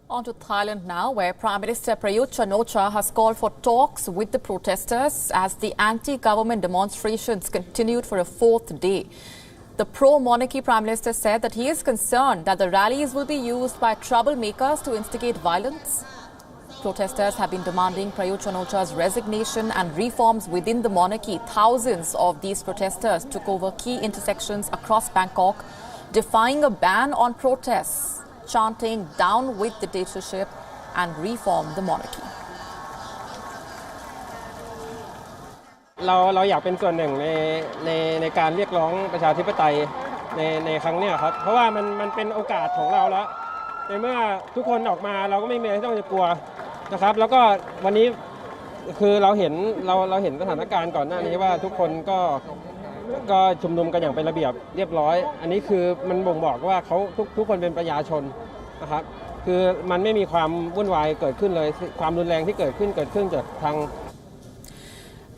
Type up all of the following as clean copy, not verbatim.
On to Thailand now, where Prime Minister Prayut has called for talks with the protesters as the anti-government demonstrations continued for a fourth day. The pro-monarchy Prime Minister said that he is concerned that the rallies will be used by troublemakers to instigate violence. Protesters have been demanding Prayut resignation and reforms within the monarchy. Thousands of these protesters took over key intersections across Bangkok, defying a ban on protests, chanting down with the dictatorship and reform the monarchy. เราอยากเป็นส่วนหนึ่งในการเรียกร้องประชาธิปไตยในครั้งนี้ครับเพราะว่ามันเป็นโอกาสของเราแล้วในเมื่อทุกคนออกมาเราก็ไม่มีอะไรต้องจะกลัวนะครับแล้วก็วันนี้คือเราเห็นสถานการณ์ก่อนหน้านี้ว่าทุกคนก็ชุมนุมกันอย่างเป็นระเบียบเรียบร้อยอันนี้คือมันบ่งบอกว่าเขาทุกคนเป็นประชาชนนะครับคือมันไม่มีความวุ่นวายเกิดขึ้นเลยความรุนแรงที่เกิดขึ้นจากทาง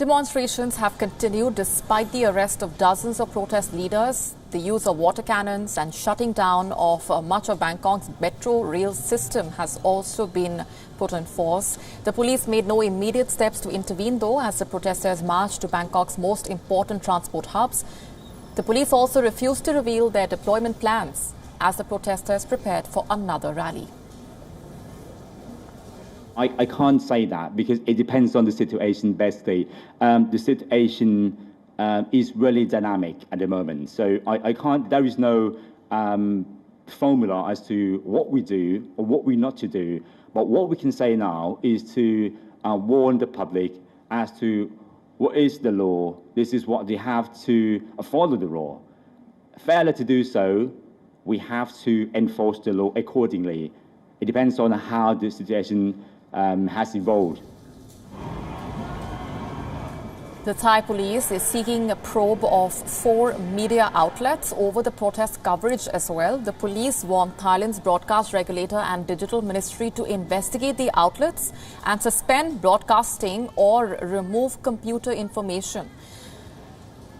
Demonstrations have continued despite the arrest of dozens of protest leaders, the use of water cannons and shutting down of much of Bangkok's metro rail system has also been put in force. The police made no immediate steps to intervene though as the protesters marched to Bangkok's most important transport hubs. The police also refused to reveal their deployment plans as the protesters prepared for another rally. I can't say that because it depends on the situation basically. The situation is really dynamic at the moment. So I can't, there is no formula as to what we do or what we not to do. But what we can say now is to warn the public as to what is the law. This is what they have to follow the law. Failure to do so, we have to enforce the law accordingly. It depends on how the situation has evolved. The Thai police is seeking a probe of 4 media outlets over the protest coverage as well. The police want Thailand's broadcast regulator and digital ministry to investigate the outlets and suspend broadcasting or remove computer information.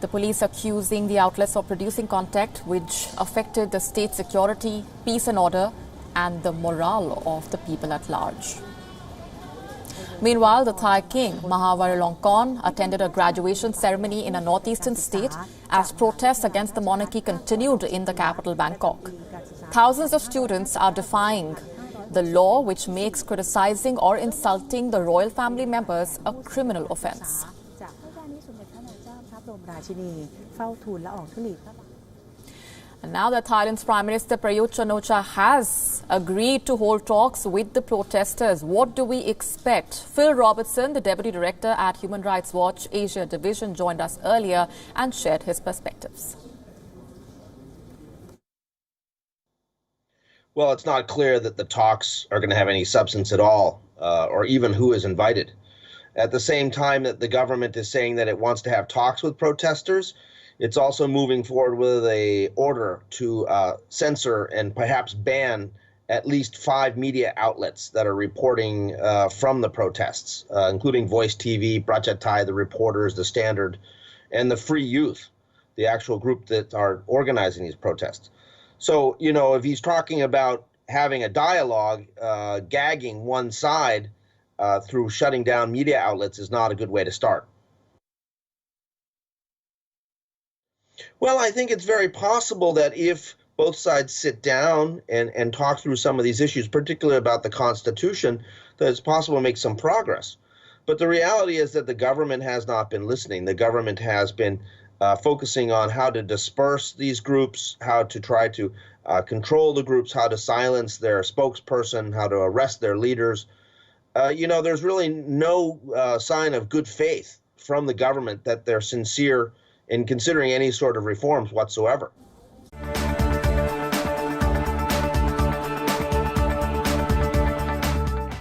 The police accusing the outlets of producing content which affected the state security, peace and order, and the morale of the people at large. Meanwhile, the Thai king, Maha Vajiralongkorn, attended a graduation ceremony in a northeastern state as protests against the monarchy continued in the capital, Bangkok. Thousands of students are defying the law which makes criticizing or insulting the royal family members a criminal offense. And now that Thailand's Prime Minister Prayut has agreed to hold talks with the protesters, what do we expect? Phil Robertson, the Deputy Director at Human Rights Watch Asia Division, joined us earlier and shared his perspectives. Well, it's not clear that the talks are going to have any substance at all, or even who is invited. At the same time that the government is saying that it wants to have talks with protesters, it's also moving forward with an order to censor and perhaps ban at least 5 media outlets that are reporting from the protests, including Voice TV, Prayut Thai, the Reporters, the Standard, and the Free Youth, the actual group that are organizing these protests. So, you know, if he's talking about having a dialogue, gagging one side through shutting down media outlets is not a good way to start. Well, I think it's very possible that if both sides sit down and talk through some of these issues, particularly about the Constitution, that it's possible to make some progress. But the reality is that the government has not been listening. The government has been focusing on how to disperse these groups, how to try to control the groups, how to silence their spokesperson, how to arrest their leaders. You know, there's really no sign of good faith from the government that they're sincere in considering any sort of reforms whatsoever.